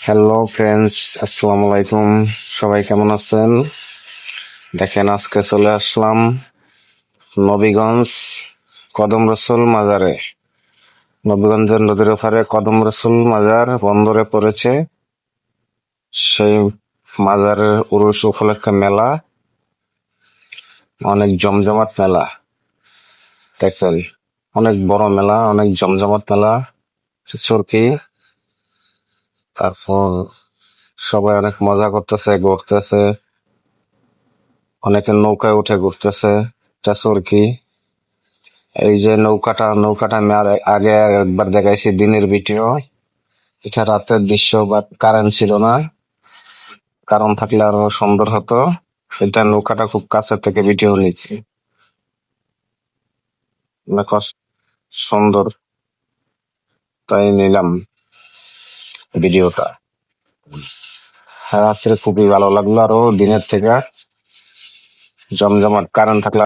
Hello friends, আসসালামু আলাইকুম। সবাই কেমন আছেন? দেখেন, আজকে চলে আসলাম নবীগঞ্জ কদম রসুল মাজারে। নবীগঞ্জের নদীর ওপারে কদম রসুল মাজার বন্দরে পড়েছে। সেই মাজারের উরুস উপলক্ষে মেলা, অনেক জমজমাট মেলা। দেখেন, অনেক বড় মেলা, অনেক জমজমাট মেলা। চরকি, তারপর সবাই অনেক মজা করতেছে, ঘুরতেছে, অনেকে নৌকায় উঠে ঘুরতেছে। এটা চরকি। এই যে নৌকাটা আমি আগে একবার দেখাইছি দিনের ভিডিও। এটা রাতের দৃশ্য, বাট কারেন্ট ছিল না। কারণ থাকলে আরো সুন্দর হতো। এটা নৌকাটা খুব কাছে থেকে ভিডিও নিচ্ছি। অনেক সুন্দর, তাই নিলাম ভিডিওটা। রাত্রে খুবই ভালো লাগলো, আরো দিনের থেকে জমজমাট। কারেন্ট থাকলে